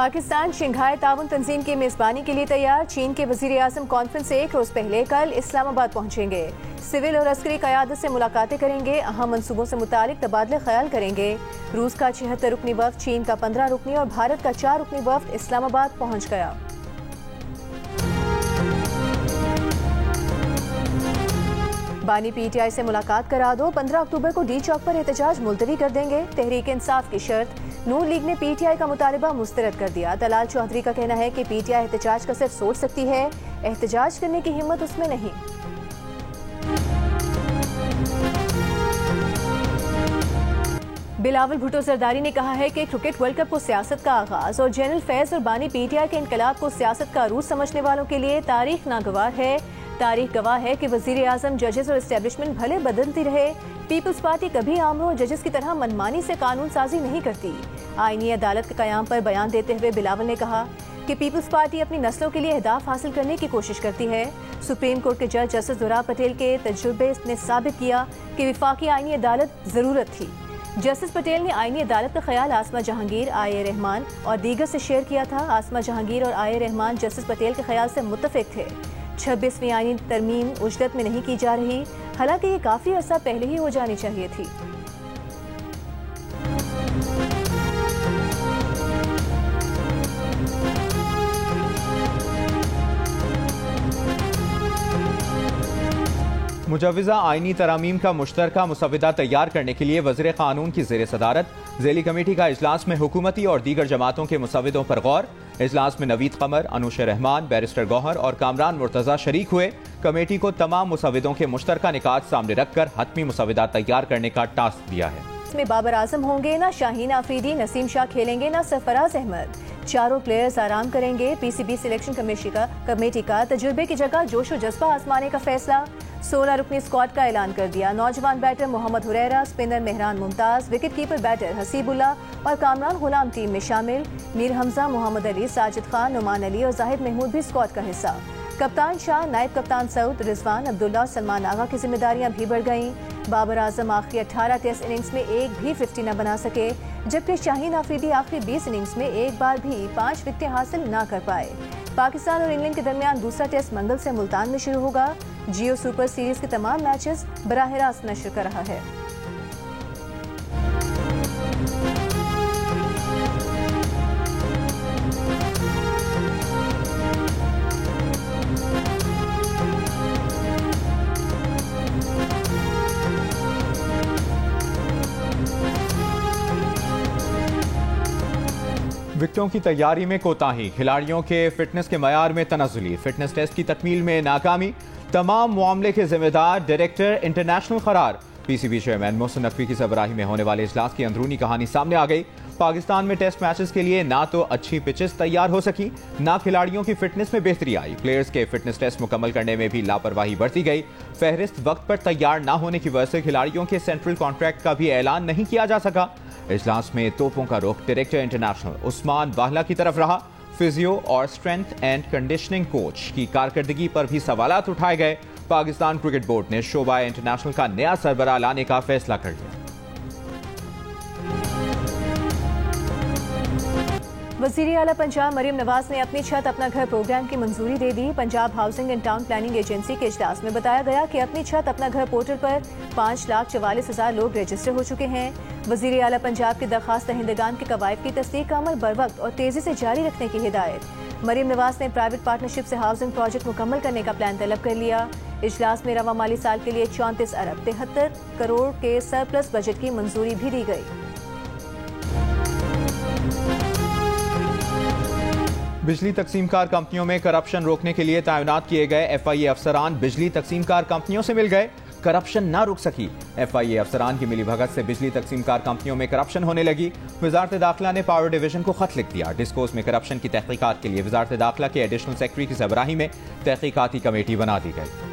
Pakistan Shanghai ताउन तंजीम की मेजबानी के लिए तैयार। चीन के वजीर आजम कॉन्फ्रेंस से एक रोज पहले कल इस्लामाबाद पहुंचेंगे। सिविल और अस्करी क़यादत से मुलाकातें करेंगे। अहम मंसूबों से मुतालिक तबादले ख्याल करेंगे। रूस का 76 रुकनी वफ्द, चीन का 15 रुकनी और भारत का 4 रुकनी वफ्द इस्लामाबाद पहुंच गया। बानी पीटीआई से मुलाकात करा दो। 15 अक्टूबर को डी चौक पर एहतजाज मुलतवी कर देंगे। तहरीक इंसाफ की शर्त। नून लीग ने पीटीआई का मुतालबा मुस्तरद कर दिया। दलाल चौधरी का कहना है कि पीटीआई एहतजाज का सिर्फ सोच सकती है, एहतजाज करने की हिम्मत उसमें नहीं। बिलावल भुट्टो जरदारी ने कहा है कि क्रिकेट वर्ल्ड कप को सियासत का आगाज और जनरल फैज और बानी पीटीआई के इनकलाब को सियासत का अरूज समझने वालों के लिए तारीख नागवार है। तारीख गवाह है कि वजीर आजम, जजेस और एस्टेब्लिशमेंट भले बदलती रहे, पीपल्स पार्टी कभी आमरों और जजेस की तरह मनमानी से कानून साजी नहीं करती। आईनी अदालत के कयाम पर बयान देते हुए बिलावल ने कहा कि पीपल्स पार्टी अपनी नस्लों के लिए अहदाफ हासिल करने की कोशिश करती है। सुप्रीम कोर्ट के जज जस्टिस दुराब पटेल के तजुर्बे ने साबित किया कि विफाकी आईनी अदालत जरूरत थी। जस्टिस पटेल ने आईनी अदालत का ख्याल आसमा जहांगीर, आए रहमान और दीगर से शेयर किया था। आसमा जहांगीर और आए रहमान जस्टिस पटेल के ख्याल से मुत्तफिक थे। 26वीं आईनी तरमीम उजदत में नहीं की जा रही, हालांकि ये काफी अर्सा पहले ही हो जानी चाहिए थी। मुजव्वज़ा आईनी तरामीम का मुश्तरका मुसव्वदा तैयार करने के लिए वज़ीर क़ानून की ज़ेर सदारत ज़ेली कमेटी का इजलास में हुकूमती और दीगर जमातों के मुसव्वदों पर गौर। इजलास में नवीद कमर, अनुश रहमान, बैरिस्टर गौहर और कामरान मुर्तज़ा शरीक हुए। कमेटी को तमाम मुसव्वदों के मुश्तरका निकात सामने रखकर हतमी मुसव्वदा तैयार करने का टास्क दिया है। इसमें बाबर आजम होंगे, ना शाहीन आफरीदी, नसीम शाह खेलेंगे, ना सरफराज अहमद। चारों प्लेयर्स आराम करेंगे। पीसीबी सिलेक्शन कमेटी का तजुर्बे की जगह जोश और जज्बा आजमाने का फैसला। 16 रुकनी स्क्वाड का ऐलान कर दिया। नौजवान batter Mohammad Huraira, spinner Mehran Mumtaz, wicket keeper batter Haseebullah और कामरान गुलाम टीम में शामिल। मीर हमजा, मोहम्मद अली, साजिद खान, नुमान अली और जाहिद महमूद भी स्क्वाड का हिस्सा। कप्तान शाह, नायब कप्तान सऊद, रिजवान, अब्दुल्ला और सलमान आगा की जिम्मेदारियां भी बढ़ गईं। बाबर आजम आखिरी 18 टेस्ट इनिंग्स में एक भी 50 न बना सके, जबकि शाहीन आफरीदी आखिरी 20 इनिंग्स में एक बार भी 5 विकेटें हासिल न कर पाए। पाकिस्तान और इंग्लैंड के दरमियान दूसरा टेस्ट मंगल से मुल्तान में शुरू होगा। जियो सुपर सीरीज के तमाम मैचेस बराह रास्त नशर कर रहा है। विकेटों की तैयारी में कोताही, खिलाड़ियों के फिटनेस के मयार में तनज़ुली, फिटनेस टेस्ट की तकमील में नाकामी, तमाम मामले के जिम्मेदार डायरेक्टर इंटरनेशनल करार। पीसीबी चेयरमैन मोहसिन नकवी की सरबराही में होने वाले इजलास की अंदरूनी कहानी सामने आ गई। पाकिस्तान में टेस्ट मैचेस के लिए ना तो अच्छी पिचेस तैयार हो सकी, ना खिलाड़ियों की फिटनेस में बेहतरी आई। प्लेयर्स के फिटनेस टेस्ट मुकम्मल करने में भी लापरवाही बरती गई। फहरिस्त वक्त पर तैयार ना होने की वजह से खिलाड़ियों के सेंट्रल कॉन्ट्रैक्ट का भी ऐलान नहीं किया जा सका। इजलास में तोपों का रुख डायरेक्टर इंटरनेशनल उस्मान बाहला की तरफ रहा। फिजियो और स्ट्रेंथ एंड कंडीशनिंग कोच की कारकर्दगी पर भी सवालात उठाए गए। पाकिस्तान क्रिकेट बोर्ड ने शोबा इंटरनेशनल का नया सरबराह लाने का फैसला कर लिया। वज़ीर आला पंजाब मरीम नवाज ने अपनी छत अपना घर प्रोग्राम की मंजूरी दे दी। Punjab housing and town planning agency के इजलास में बताया गया कि अपनी छत अपना घर पोर्टल पर 5,44,000 लोग रजिस्टर हो चुके हैं। वज़ीर आला पंजाब की दरखास्त दहिंदगान के कवायद की तस्दीक का अमल बर वक्त और तेजी से जारी रखने की हिदायत। मरीम नवाज ने प्राइवेट पार्टनरशिप से हाउसिंग प्रोजेक्ट मुकम्मल करने का प्लान तलब कर लिया। इजलास में रवा माली साल के लिए 34 अरब 73 करोड़ के सरप्लस बजट की मंजूरी भी दी गई। बिजली तकसीमकार कंपनियों में करप्शन रोकने के लिए तैनात किए गए एफआईए अफसरान बिजली तकसीमकार कंपनियों से मिल गए। करप्शन ना रुक सकी। एफआईए अफसरान की मिलीभगत से बिजली तकसीमकार कंपनियों में करप्शन होने लगी। वजारत दाखिला ने पावर डिवीजन को खत लिख दिया। डिस्कोस में करप्शन की तहकीकात के लिए वजारत दाखिला के एडिशनल सेक्रेटरी की सरबराही में तहकीकाती कमेटी बना दी गई।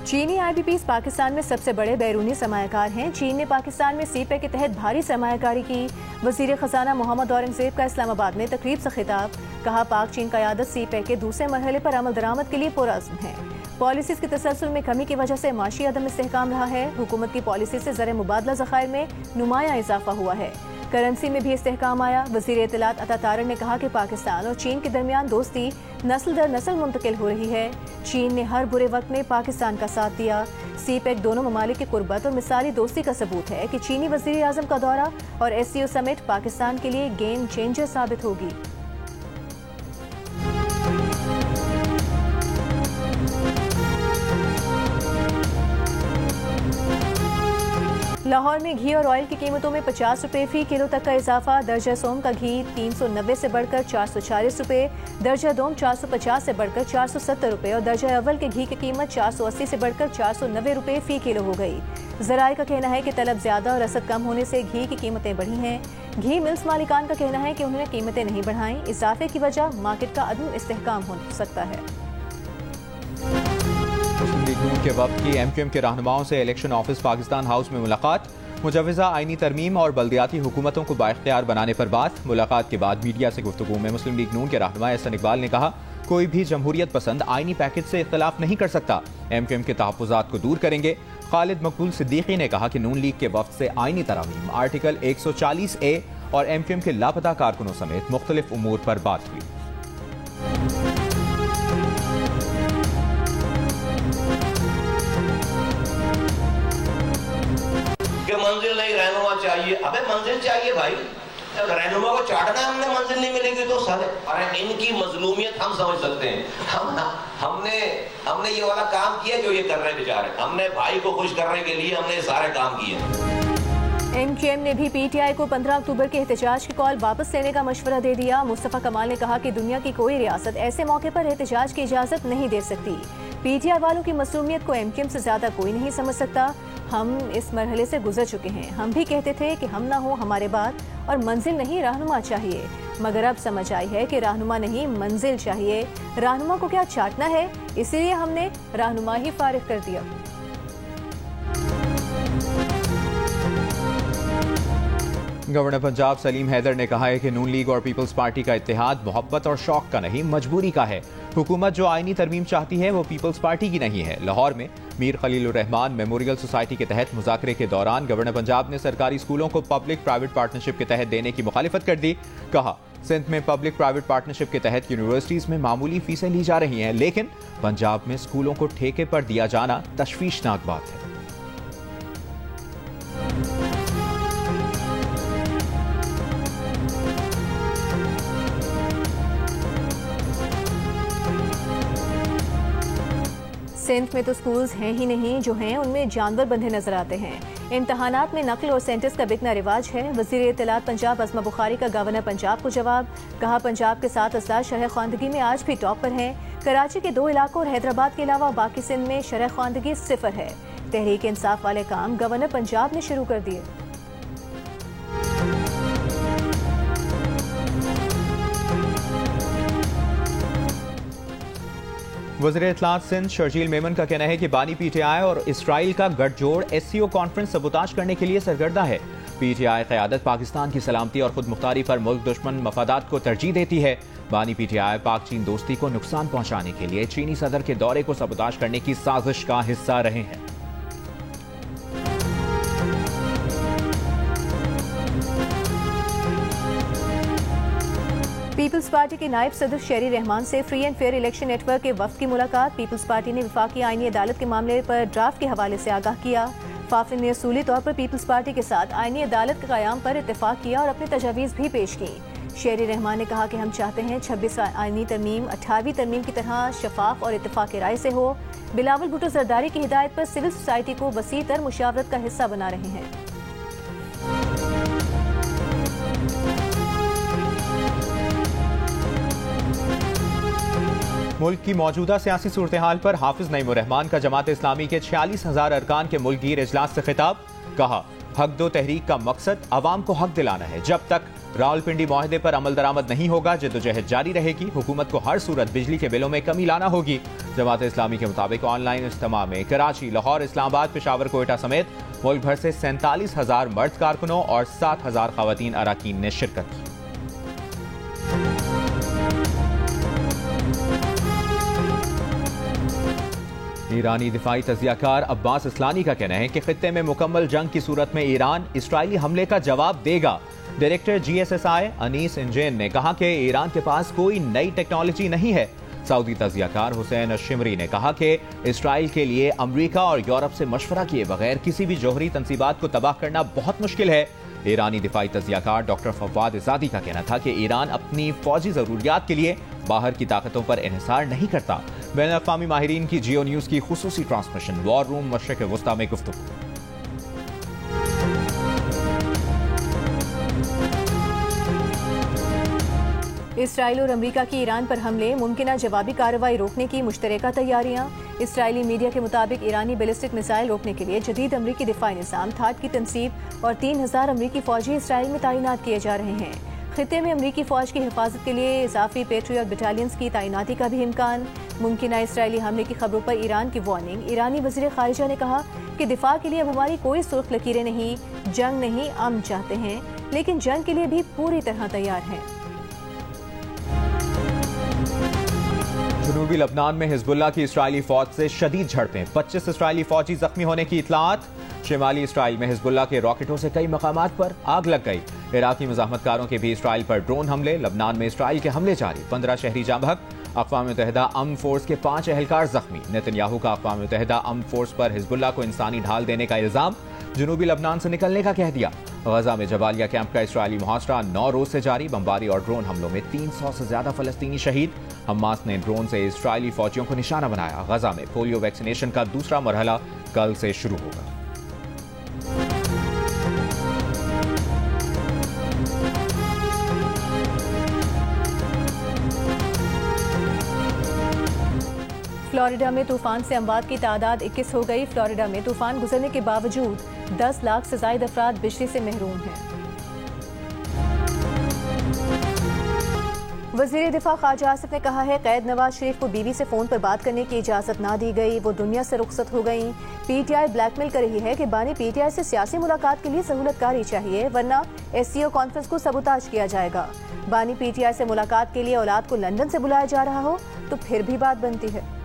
चीनी आईबीपीज पाकिस्तान में सबसे बड़े बैरूनी सरमायाकार हैं। चीन ने पाकिस्तान में सीपे के तहत भारी सरमायाकारी की। वजीर खजाना मोहम्मद औरंगजेब का इस्लामाबाद में तकरीब से खिताब। कहा, पाक चीन क़यादत सीपे के दूसरे मरहले पर अमल दरामद के लिए पुरअज़्म है। पॉलिसीज के तसलसल में कमी की वजह से माशी अदम इस्तेहकाम रहा है। हुकूमत की पॉलिसी से ज़र मुबादला ज़खायर में नुमाया इजाफा हुआ है। करेंसी में भी इस्तेहकाम आया। वज़ीर इत्तलात अता तारड़ ने कहा कि पाकिस्तान और चीन के दरमियान दोस्ती नस्ल दर नस्ल मुंतकिल हो रही है। चीन ने हर बुरे वक्त में पाकिस्तान का साथ दिया। सीपेक दोनों ममालिक की कुर्बत और मिसाली दोस्ती का सबूत है कि चीनी वज़ीर आज़म का दौरा और SCO समिट पाकिस्तान के लिए गेम चेंजर साबित होगी। लाहौर में घी और ऑयल की कीमतों में 50 रुपये फी किलो तक का इजाफा। दर्जा सोम का घी 390 से बढ़कर 440 रुपये, दर्जा दोम 450 से बढ़कर 470 रुपये और दर्जा अव्वल के घी की कीमत 480 से बढ़कर 490 रुपये फी किलो हो गई। ज़राए का कहना है कि तलब ज्यादा और रसद कम होने से घी की कीमतें बढ़ी हैं। घी मिल्स मालिकान का कहना है कि उन्होंने कीमतें नहीं बढ़ाई। इजाफे की वजह मार्केट का अदम इस्तेहकाम हो सकता है। मुस्लिम लीग नून के वक्त की MQM के रहनुमाओं से इलेक्शन ऑफिस पाकिस्तान हाउस में मुलाकात। मुजवजा आईनी तरमीम और बल्दियाती हुकूमतों को बाइख्तियार बनाने पर बात। मुलाकात के बाद मीडिया से गुफ्तगू में मुस्लिम लीग नून के रहनुमा एहसन इकबाल ने कहा, कोई भी जमहूरियत पसंद आईनी पैकेज से इख्तिलाफ नहीं कर सकता। MQM के तहफ़्फ़ुज़ात को दूर करेंगे। खालिद मकबूल सिद्दीकी ने कहा कि नून लीग के वक्त से आईनी तरमीम, आर्टिकल 140A और MQM के लापता कारकुनों समेत मुख्तलिफ उमूर पर बात हुई। मंजिल नहीं, रहनुमा चाहिए। अबे मंजिल चाहिए भाई, रहनुमा को चाटना है हमने, मंजिल नहीं मिलेगी तो साले। अरे इनकी मजलूमियत हम समझ सकते हैं। हमने ये वाला काम किया जो ये कर रहे बेचारे। हमने भाई को खुश करने के लिए हमने सारे काम किए। MQM ने भी PTI को 15 अक्टूबर के एहतजाज की कॉल वापस लेने का मशवरा दे दिया। मुस्तफा कमाल ने कहा कि दुनिया की कोई रियासत ऐसे मौके पर एहतजाज की इजाजत नहीं दे सकती। PTI वालों की मसलूमियत को MQM से ज्यादा कोई नहीं समझ सकता। हम इस मरहले से गुजर चुके हैं। हम भी कहते थे कि हम ना हो हमारे बाद और मंजिल नहीं रहनुमा चाहिए, मगर अब समझ आई है कि रहनुमा नहीं मंजिल चाहिए। रहनुमा को क्या चाटना है, इसीलिए हमने रहनुमा ही फारिग कर दिया। गवर्नर पंजाब सलीम हैदर ने कहा है कि नून लीग और पीपल्स पार्टी का इत्तेहाद मोहब्बत और शौक का नहीं, मजबूरी का है। हुकूमत जो आईनी तरमीम चाहती है वो पीपल्स पार्टी की नहीं है। लाहौर में मीर खलीलुर रहमान मेमोरियल सोसाइटी के तहत मुज़ाकरे के दौरान गवर्नर पंजाब ने सरकारी स्कूलों को पब्लिक प्राइवेट पार्टनरशिप के तहत देने की मुखालिफत कर दी। कहा, सिंध में पब्लिक प्राइवेट पार्टनरशिप के तहत यूनिवर्सिटीज में मामूली फीसें ली जा रही हैं, लेकिन पंजाब में स्कूलों को ठेके पर दिया जाना तशवीशनाक बात है। सिंध में तो स्कूल्स हैं ही नहीं, जो हैं उनमें जानवर बंधे नजर आते हैं। इम्तहानात में नकल और सेंटेंस का बिकना रिवाज है। वज़ीर इत्तलात पंजाब अज़मा बुखारी का गवर्नर पंजाब को जवाब। कहा, पंजाब के 7 अजला शरह ख्वानदगी में आज भी टॉप पर हैं। कराची के 2 इलाकों और हैदराबाद के अलावा बाकी सिंध में शरह ख्वानदगी 0 है। तहरीक इंसाफ वाले काम गवर्नर पंजाब ने शुरू कर दिए। वज़ीर इत्तलात सिंध शर्जील मेमन का कहना है कि बानी PTI और इसराइल का गठजोड़ SCO कॉन्फ्रेंस सबूताज करने के लिए सरगर्दा है। PTI क़यादत पाकिस्तान की सलामती और खुद मुख्तारी पर मुल्क दुश्मन मफादात को तरजीह देती है। बानी PTI पाक चीन दोस्ती को नुकसान पहुंचाने के लिए चीनी सदर के दौरे को सबूताज करने की साजिश का हिस्सा रहे हैं। पीपल्स पार्टी के नायब सदर शेरी रहमान से free and fair election network के वफ्द की मुलाकात। पीपल्स पार्टी ने वफाकी आईनी अदालत के मामले पर ड्राफ्ट के हवाले से आगाह किया। फाफिन ने असूली तौर पर पीपल्स पार्टी के साथ आईनी अदालत के क़याम पर इत्तेफाक किया और अपनी तजावीज़ भी पेश की। शेरी रहमान ने कहा कि हम चाहते हैं 26 आईनी तरमीम 18वीं तरमीम की तरह शफाफ और इत्तेफाक राय से हो। बिलावल भुट्टो जरदारी की हिदायत पर सिविल सोसाइटी को वसी तर मुशावरत का हिस्सा बना रहे हैं। मुल्क की मौजूदा सियासी सूरत हाल पर हाफिज नईमुर रहमान का जमात इस्लामी के 46,000 अरकान के मुल्कगीर इजलास से खिताब। कहा, हक दो तहरीक का मकसद अवाम को हक दिलाना है। जब तक रावलपिंडी मुआहदे पर अमल दरामद नहीं होगा, जद्दोजहद जारी रहेगी। हुकूमत को हर सूरत बिजली के बिलों में कमी लाना होगी। जमात इस्लामी के मुताबिक ऑनलाइन इज्तिमा में कराची, लाहौर, इस्लामाबाद, पेशावर, कोयटा समेत मुल्क भर से 47,000 मर्द कारकुनों और 7,000 खवातीन अराकीन ने शिरकत की। ईरानी दिफाई तजियाकार अब्बास इस्लानी का कहना है कि खित्ते में मुकम्मल जंग की सूरत में ईरान इसराइली हमले का जवाब देगा। डायरेक्टर GSSI अनीस इंजेन ने कहा कि ईरान के पास कोई नई टेक्नोलॉजी नहीं है। सऊदी तजियाकार हुसैन अशिमरी ने कहा कि इसराइल के लिए अमरीका और यूरोप से मशवरा किए बगैर किसी भी जौहरी तंसीबात को तबाह करना बहुत मुश्किल है। ईरानी दिफाई तजियाकार डॉक्टर फवाद इजादी का कहना था कि ईरान अपनी फौजी जरूरियात के लिए बाहर की ताकतों पर इन्हिसार नहीं करता। बैन अक़वामी माहिरीन की जियो न्यूज़ की खुसूसी ट्रांसमिशन वॉर रूम मशरिक़ वस्ता में गुफ्तगू। इसराइल और अमेरिका की ईरान पर हमले, मुमकिन जवाबी कार्रवाई रोकने की मुश्तरका तैयारियां। इसराइली मीडिया के मुताबिक ईरानी बैलिस्टिक मिसाइल रोकने के लिए जदीद अमरीकी दिफाई निज़ाम थाट की तनसीब और 3000 अमरीकी फौजी इसराइल में तैनात किए जा रहे हैं। खित्ते में अमरीकी फौज की हिफाजत के लिए इजाफी पेट्रियट बटालियंस की तैनाती का भी इम्कान। मुमकिन इसराइली हमले की खबरों पर ईरान की वार्निंग। ईरानी वज़ीर ख़ारिजा ने कहा कि दिफा के लिए अब हमारी कोई सुर्ख लकीरें नहीं, जंग नहीं, अमन चाहते हैं, लेकिन जंग के लिए भी पूरी तरह तैयार हैं। जनूबी लबनान में हिजबुल्लाह की इसराइली फौज से शदीद झड़पें, 25 इसराइली फौजी जख्मी होने की इतलात। शिमाली इसराइल में हिजबुल्लाह के रॉकेटों से कई मकामात पर आग लग गई। इराकी मुजाहमतकारों के भी इसराइल पर ड्रोन हमले। लबनान में इसराइल के हमले जारी, 15 शहरी जाँ बहक। अक़वाम मुत्तहिदा अमन फोर्स के 5 एहलकार जख्मी। नेतन्याहू का अक़वाम मुत्तहिदा अमन फोर्स पर हिजबुल्लाह को इंसानी ढाल देने का इल्जाम। जनूबी लबनान से निकलने का कह दिया। गजा में जबालिया कैंप का इसराइली मुहासरा 9 रोज से जारी। बमबारी और ड्रोन हमलों में 300 से ज्यादा फलस्तीनी शहीद। हमास ने ड्रोन से इसराइली फौजियों को निशाना बनाया। गजा में पोलियो वैक्सीनेशन का दूसरा मरहला कल से शुरू होगा। फ्लोरिडा में तूफान से अमवात की तादाद 21 हो गई। फ्लोरिडा में तूफान गुजरने के बावजूद 10 लाख से ज्यादा अफराद बिजली से महरूम हैं। वज़ीर दिफा ख्वाजा आसिफ ने कहा है कैद नवाज शरीफ को बीवी से फोन पर बात करने की इजाजत ना दी गई, वो दुनिया से रुखसत हो गई। PTI ब्लैकमेल कर रही है कि बानी PTI से सियासी मुलाकात के लिए सहूलतकारी चाहिए, वरना SCO कॉन्फ्रेंस को सबूताज किया जाएगा। बानी PTI से मुलाकात के लिए औलाद को लंदन से बुलाया जा रहा हो तो फिर भी बात बनती है।